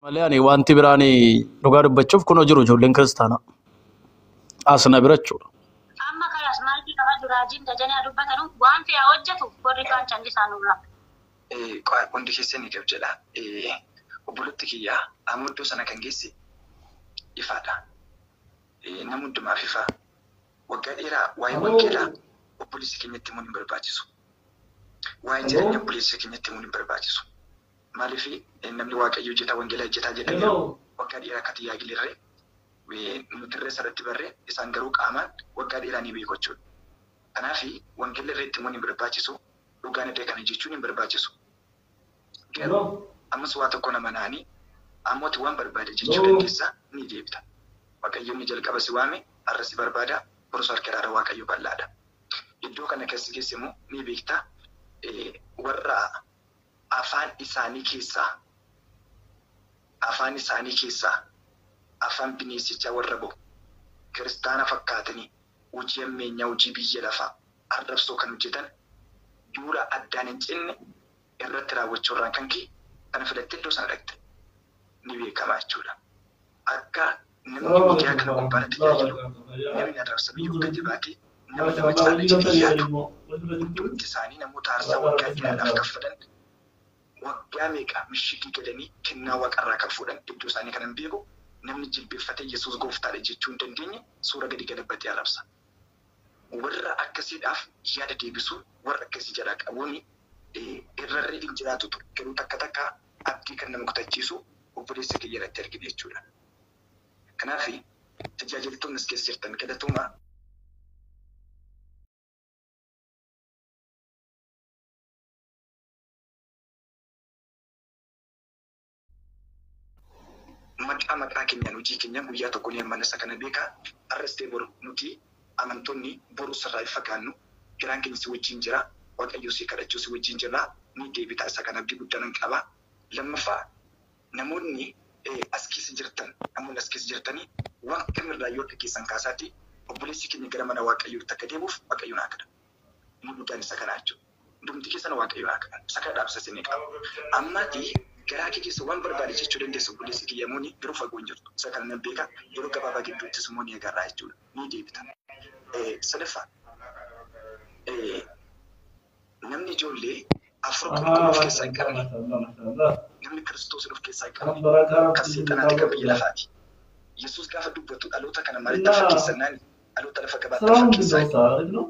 malee ani wanti biraani dhugaa dubbachuuf kunoo jiru ijoolleen kiristaanaa asna bira jechuudha. Amma kanas maalti qaba duraajiin tajanii dubbatanu waan fe'a hojjetu warri kaan callisaanurraa. Hundi keessanii qab jedha. Obbolotti kiyyaa amuddoo sana kan geesse ifaadha. Nama hundumaaf ifaa. Waggaa dheeraa waa'ee wangeelaa obboleessa keenyatti himuun hin barbaachisu. Waa'ee jireenya obboleessa keenyatti himuun hin barbaachisu. Maaliif namni waaqayyo hojjetaa wangeelaa hojjetaa jedhamee waggaa dheeraa akka tajaajilirree nuti irree sarratti barree isaan garuu qaamaan waggaa dheeraa ni beeku jechuudha. Kanaaf wangeelli irratti himuun hin barbaachisu. Dhugaan irree kana jechuun hin barbaachisu. Garuu ammas waa tokko nama naanii ammooti waan barbaade jechuu dandeessaa ni deebita. Waaqayyoon ni jalqaba si waame har'a si barbaada borus harkiraara waaqayyo bal'aadha. Iddoo kana keessa geessimu ni beektaa warra afaan isaanii keessaa afaan bineensichaa warra bo'u kiristaana fakkaatanii hojii ammeenyaa hojii biyya lafaa arrabsoo kan hojjetan duura addaan hin cinne irratti raawwachuurraan kan ka'e kana filattee iddoo sana dhaqxe ni beekama jechuudha. Akka namni miidiyaa kana gubbaatti tajaajilu namni arrabsa biyyoo gadi baatee nama caala jedhee yaadu hundumti isaanii namoota aarsaa waggaa dheeraadhaaf kaffalan waggaa meeqa mishigii galanii kennaa waaqarraa kan fuudhan iddoo isaanii kanan beeku namni jilbeeffatee Yesuus gooftaadha jechuu hin dandeenye suura gadi galabatee arrabsa. Warra akkasiidhaaf yaada deebisuun warra akkasii jalaa qabuun irrarri hin jiraatu ture. Garuu takka abdii kan nama kutachiisu obboleessa kiyya irratti argina jechuudha. Kanaaf tajaajiltoonni as keessa jirtan galatoomaa. Maqaa keenyaan hojii keenyaan guyyaa tokko ni hammana isa kana beekaa arrastee boru nuti amantoonni boru sarraa ifa gaannu giraan keenya si wajjin jira waaqayyo si kadhachuu si wajjin jira ni deebitaa isa kana abdii guddaa nan qaba. Lammaffaa namoonni as keessa jirtanii waan kamirraa yoo keessan kaasaatti obboleessi keenya gara mana waaqayyootti akka deebuuf waaqayyoon haa kadhannu. Inni guddaan isa kanaa jechuudha. Hundumti keessan waaqayyoon haa kadhannu. Isa kana dhaabsasee ni qaba. Ammaatii garaa kee keessa waan barbaade jechuu dandeessu obboleessi kiyya muuni garuu fagoo hin jirtu. Isa kana nan beeka yeroo gabaabaa gidduuttis immoo ni agarraa jechuudha. Ni deebita. Sadaffaa namni ijoollee afur qulqulluu of keessaa hin qabne namni Kiristoos of keessaa hin qabne kan seexanaati kan biyya lafaati. Yesuus gaafa dubbatu dhaloota kana maalitti fakkeessannaan dhaloota lafa gabaatti fakkeessaa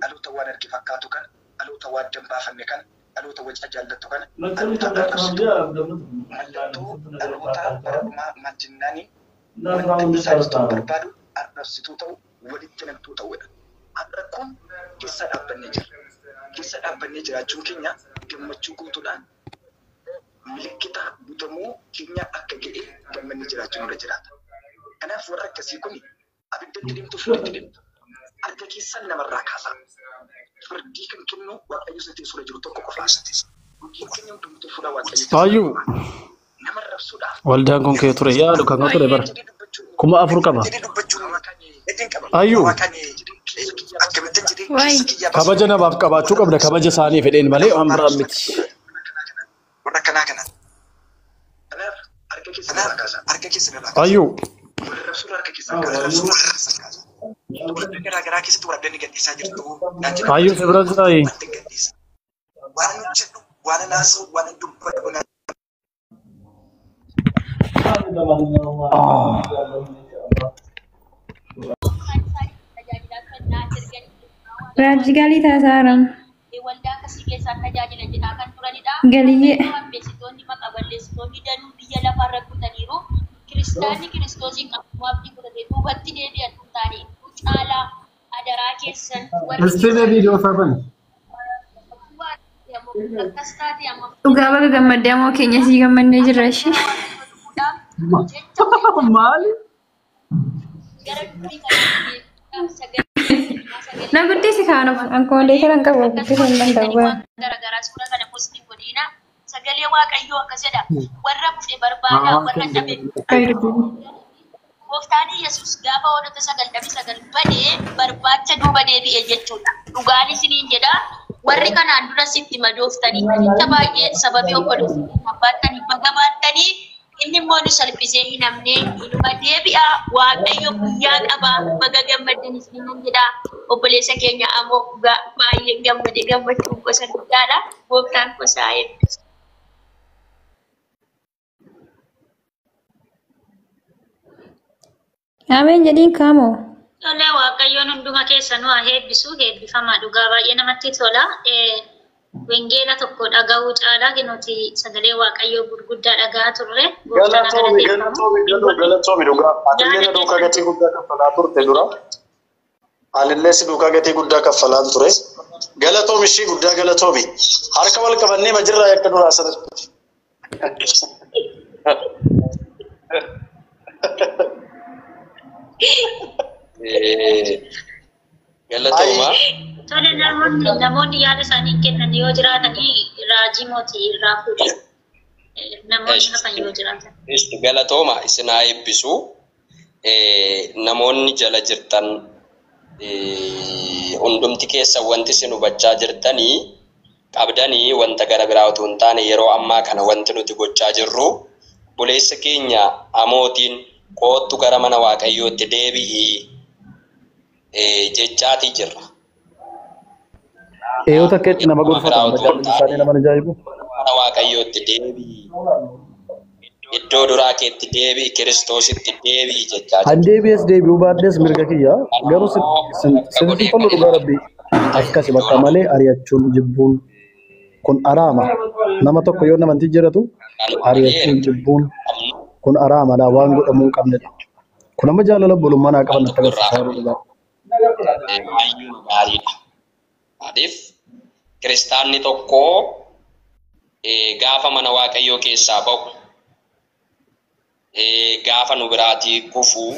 dhaloota waan arge fakkaatu kana dhaloota waan dambaafanne kana dhaloota wacaa jaallattu kana dhaloota arrabsitu mallattoo dhaloota barummaa majjinnaanii wanti isaanis ta'uu barbaadu arrabsituu ta'u walitti namtuu ta'uudha. Rakkoon keessa dhaabbannee jira. Keessa dhaabbannee jiraachuun keenya gammachuu guutuudhaan milikkita guutamuu keenya akka ga'e gammannee jiraachuun irra jiraata. Kanaaf warra akkasii kun abiddatti deemtu fudhatti deemtu. Harka keessan namarraa kaasaa. Firdii kan kennu waaqayyo satee suura jiru tokko qofaa. Hojiin keenya hundumtuu fuula waaqayyo. Nama rabsuudhaaf. Waldaan kun kee ture yaadu kan ture bara. Kuma afur qaba. Ayyu. Kabaja namaaf qabaachuu qabda kabaja isaanii fedheen malee waan biraan miti. Warra kanaa kana. Harka keessa nirraa. Ayyu. Suuraa harka keessa kaasaa. Garaa keessatti waraabdanni gadhiisaa jirtu. Ayyu si bira jiraayi. Waan jedhu waan naasu waan dubbatu. Raajgalii taasaaram. Waldaa akkasii keessaa tajaajila jedhaa kan turanidha. Galiyyee. Beeksitoonni maqaa balleessitoonni danuu biyya lafarra kutaniiru. Kiristaanni Kiristoosiin qabuu abdii kutatee duubatti deebi'an taane caalaa adaraa keessan Isteena viidiyoo faafan. Dhugaa baga gammaddee ammoo keenya sii gammannee jirra ishee. Maali? Na guddisi kaanaaf ankoolee kan qabu guddisuu hin danda'u. Garaagaraa suuraa kana postii godhiina sagalee waaqayyoo akkas jedha warra bu'e barbaada warra dhabe. Gooftaan Yesuus gaafa hoolota 99 badee barbaacha duuba deebi'e jechuudha. Dhugaan isiniin jedha warri kanaan dura sitti madooftanii manicha baay'ee sababii obboloonni abbaattanii baga baattanii inni immoo nu salphisee hin hamne inuma deebi'a waaqayyo guyyaa qaba baga gammaddanis nan jedha obboleessa keenya ammoo baay'ee gammachuun gosa guddaadha gooftaan gosaa eebbisu. Ameen jedhiin kaamoo. Tola waaqayyoon hunduma keessa nu haa eebbisu eebbifamaa dhugaa baay'ee namatti tola. Wangeela tokko dhaga'uu caalaa nuti sagalee waaqayyoo gurguddaa dhaga'aa turre. Galatoomi dhugaa. Atillee duukaa gatii guddaa kaffalaa turte dura. Anillee si duukaa gatii guddaa kaffalaa ture. Galatoomi ishii guddaa galatoomi. Harka wal qabannee majirraa akka duraa sanatti. Galatooma. Tole namoonni yaada isaanii kennan yoo jiraatanii raajii mootii irraa fuudhe. Namoonni hafan yoo jiraatan. Galatooma isin haa eebbisu. Namoonni jala jirtan hundumti keessa wanti isin hubachaa jirtanii qabdanii wanta gara biraa utuu hin taane yeroo ammaa kana wanti nuti gochaa jirru buleessa keenya amootiin koottu gara mana waaqayyootti deebi'ii jechaatii jirra. Eeyyoota keetti nama gorfatan majaalli isaanii nama ajaa'ibu. Mana waaqayyootti deebi'ii iddoo duraa keetti deebi'ii kiristoositti deebi'ii jechaa jirra. Handeebi'ees deebi'uu baaddees mirga kiyya garuu sirriitti tolu dhugaa rabbii akkasi bakka malee ari'achuun jibbuun kun araama nama tokko yoo namantii jiratu ari'achuun jibbuun kun araamaadha waan godhamuu hin qabnedha. Kun amma jaalala bolummaa naa qaban akka agarsiisaa dhugaa. Baay'ee gaariidha. Adiif kiristaanni tokko gaafa mana waaqayyoo keessaa ba'u gaafa nu biraatii kufuu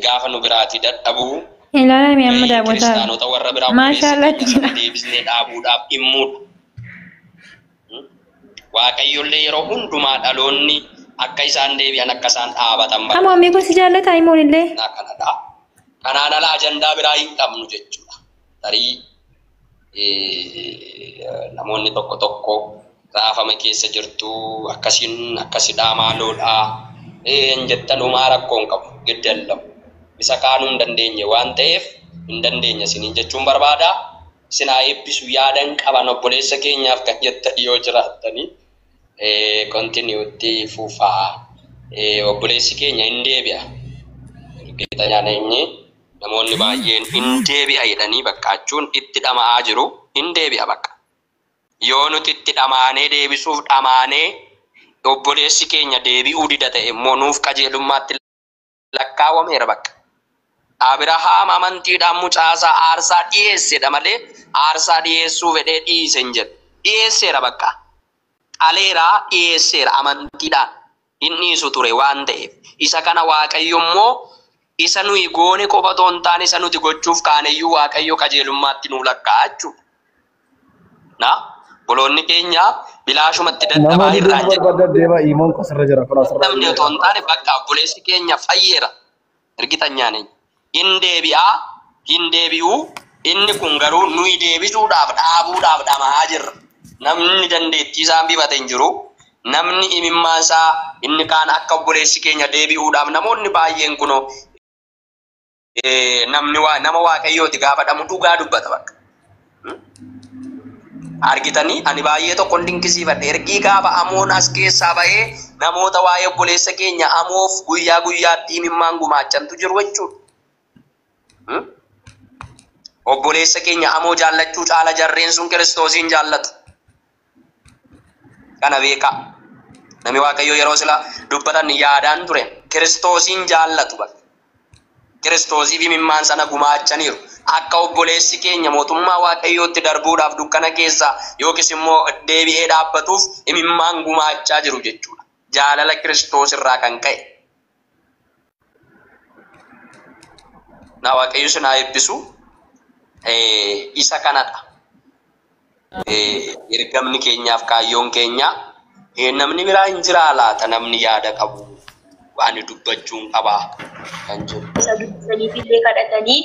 gaafa nu biraatii dadhabuu Ilaala mi amma daawwataa. kiristaanota warra biraa Maashaallah deebisnee dhaabuudhaaf dhimmuudha. Waaqayyollee yeroo hundumaa dhaloonni akka isaan deebi'an akka isaan dhaabatan Hamoo ammi kun si jaallata himoon illee. kanadha. Kanaan ala ajandaa biraa hin qabnu jechuudha. Tarii namoonni tokko tokko raafama keessa jirtu akkasidhaa maaloodhaa hin jettan homaa rakkoo hin qabu giddallamu. Isa kaanuu hin dandeenye waan ta'eef hin dandeenya isiniin jechuun barbaada. Isin haa eebbisu yaadan qaban obboleessa keenyaaf kan jettan yoo jiraattanii kontinuutti fufaa obboleessi keenya hin deebi'a. Geeta nyaaneenyi namoonni baay'een hin deebi'a jedhanii bakkaachuun itti dhama'aa jiru hin deebi'a bakka. Yoo nuti itti dhamaanee deebisuuf dhamaanee obboleessi keenya deebi'uu dida ta'e immoo nuuf qajeelummaatti lakkaawwameera bakka. Abrahaam amantiidhaan mucaasaa aarsaa dhiyeessedha malee aarsaa dhiyeessuu fedhee dhiise hin jedhu. Dhiyeesseera bakka. Qaleeraa dhiyeesseera amantiidhaan hin dhiisu ture waan ta'eef. Isa kana Waaqayyo immoo isa nuyi goone qofa otoo hin taane isa nuti gochuuf kaaneyyuu Waaqayyo qajeelummaatti nuu lakkaa'a jechuudha. Boloonni keenya bilaashumatti dadhabaa irraa jedhu. Namni otoo hin taane bakka obboleessi keenya fayyeera. Ergitan nyaaneen. Hin deebi'aa, hin deebi'uu, inni kun garuu nuyi deebisuudhaaf dhaabuudhaaf dhamaa jirra. Namni dandeettii isaan bifate hin jiru. Namni imimmaan isaa inni kaan akka obboleessi keenya deebi'uudhaaf namoonni baay'een kunoo nama waaqayyooti gaafa dhamu dhugaa dubbata bakka. Argitanii ani baay'ee tokko dinqisiifadhe ergii gaafa amoon as keessaa ba'ee namoota waa'ee obboleessa keenya amoof guyyaa guyyaatti imimmaan gumaachantu jiru jechuudha. Obboleessa keenya amoo jaallachuu caala jarreen sun kiristoosiin jaallatu. Kana beekaa. Namni waaqayyo yeroo sila dubbatan yaadaan ture kiristoosiin jaallatu bakka. Kiristoosiif imimmaan sana gumaachaniiru. Akka obboleessi keenya mootummaa waaqayyootti darbuudhaaf dukkana keessa yookiis immoo deebi'ee dhaabbatuuf imimmaan gumaachaa jiru jechuudha. Jaalala Kiristoos irraa kan ka'e. Na waaqayyo sinaa eebbisu isa kanadha. Ergamni keenyaaf kaayyoon keenya namni biraa hin jiraa laata namni yaada qabu waan dubbachuun qabaa kan jiru. Isa dubbisaniif illee kadhatanii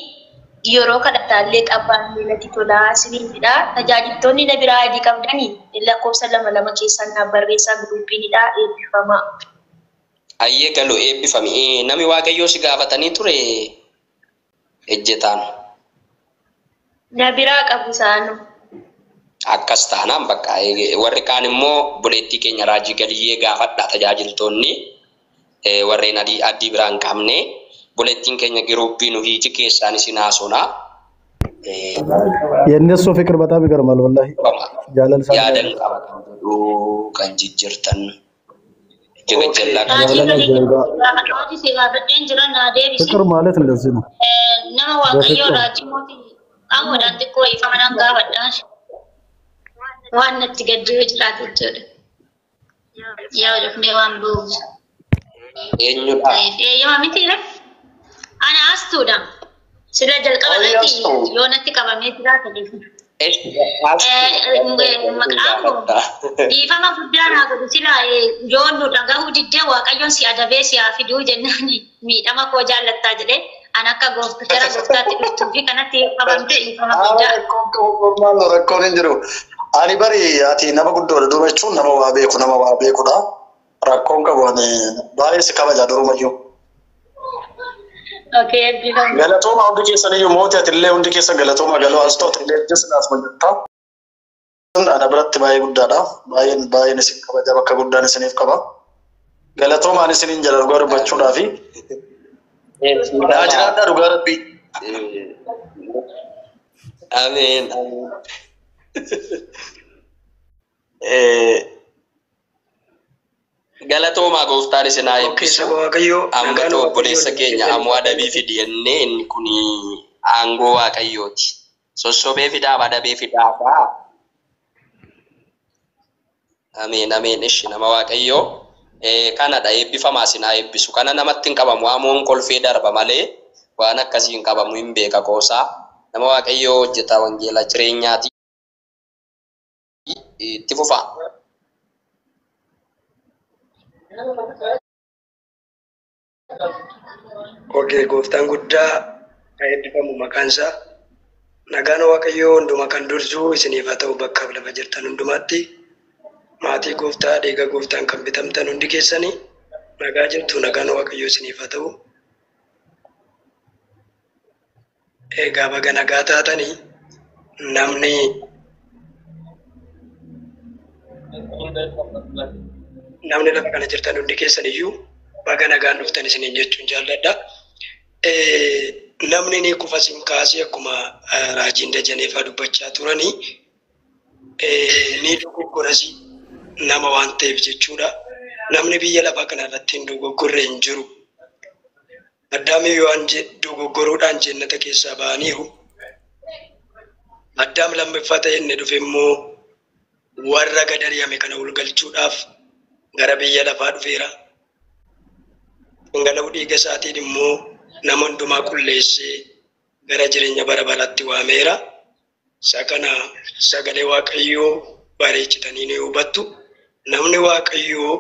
yeroo kadhataallee qabbaan miilatti tolaa siniifidha. Tajaajiltoonni na biraa adii qabdanii lakkoofsa 2 keessan na barreessaa guruppiinidha eebbifama. Ayyee galuu eebbifame. Nami Waaqayyoo si gaafatanii ture ejjetaan. Na biraa qabu isaanu. Akkas taanaan bakka warri kaan immoo buleettii keenya raajii galiyyee gaafadha tajaajiltoonni warreen adii biraan qabne. Buleettiin keenya giruupii nu hiiki keessaan isin haasona. የእነሱ ፍቅር በጣም ይገርማል ወላሂ ጃለል ሳ ያደን kan jijjirtan ጀገጀላ ፍቅር ማለት እንደዚህ ነው nama waaqayyo raajimooti amoodhaan xiqqoo ifamanaan gaafadhaan waan natti gaddee jiraatu jechuudha. Yaa dhufnee waan bu'uuf. Eenyudha? Eeyyama mitiire? Ana astuudha. Sila jalqaba irratti yoo natti qabamee jiraata jechuudha. Maqaan koo dhiifama guddaa naa godhu sila yoo nu dhagahuu diddee Waaqayyoon si adabee si haa fiduu jennaan miidhama koo jaallattaa jedhee an akka gara gooftaatti dhuftuu fi kanatti qabamte dhiifama guddaa. Rakkoon hin jiru. Ani bari ati nama guddoodha duuba jechuun nama waa beekudha. Rakkoon qabu ani baay'ee si kabaja durumayyuu. Galatooma hundi keessan iyyuu mootii atillee hundi keessan galatooma galoo alstoota illee jessinaas mallatta. Ana biratti baay'ee guddaadha. Baay'een isin kabaja bakka guddaan isiniif qaba. Galatoomaan isiniin jala dhugaa dubbachuudhaafi. Naa jiraadhaa dhugaa rabbii. Ameen. Galatooma gooftaan isin haa eebbisu. Amma obboleessa keenya ammoo adabii fidi jennee inni kun aangoo Waaqayyooti. Sossobee fidaa adabee fidaa. Ameen ameen ishi nama Waaqayyoo kanadha eebbifamaa isin haa eebbisu. Kana namatti hin qabamu amoon kolfee darba malee waan akkasii hin qabamu hin beeka qoosaa. Nama Waaqayyoo hojjeta wangeela jireenyaati. Itti fufaa. Okay, gooftaan guddaa eebbifamu maqaan isaa. Nagaan Waaqayyoo hunduma kan dursu isiniif haa ta'u bakka lafa jirtan hundumaatti. Maatii gooftaa dhiiga gooftaan kan bitamtan hundi keessanii nagaa jirtu nagaan Waaqayyoo isiniif haa ta'u. Egaa baga nagaa taatanii namni lafa kana jirtan hundi keessan iyyuu baga nagaan dhuftan isiniin jechuun jaalladha. Namni ni kufa siin kaasee akkuma raajiin dajaneefaa dubbachaa turanii ni dogoggoras nama waan ta'eef jechuudha. Namni biyya lafaa kana irratti hin dogoggorre hin jiru. Addaam yoo dogoggoruudhaan jannata keessaa ba'aniiru. Addaam lammaffaa ta'e inni dhufe immoo warra gad ari'ame kana ulgalchuudhaaf gara biyya lafaa dhufeera. Dhangala'uu dhiiga isaatiin immoo nama hundumaa qulleessee gara jireenya bara baraatti waameera. Isa kana sagalee Waaqayyoo bareechitanii ni hubattu. Namni Waaqayyoo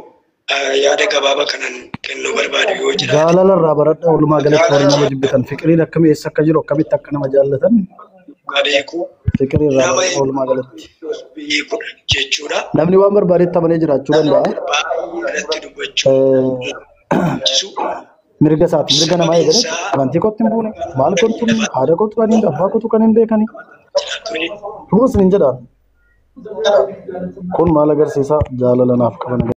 yaada gabaabaa kanan kennuu barbaadu yoo jiraate. Jaalalarraa baradhaa walumaa galatti warri nama jibbitan fiqiriin akkamii eessa akka jiru akkamitti akka nama jaallatan. Fiqiriirraa walumaa galatti. Jechuudha. Namni waan barbaadetti amanee jiraachuu danda'a. Mirga isaati mirga namaa eegale amantii kootti hin buune maal kootu haadha kootu kan hin abbaa kootu kan hin beekani. Dhumas hin jedhaan. Kun maal agarsiisa jaalala naaf qaban.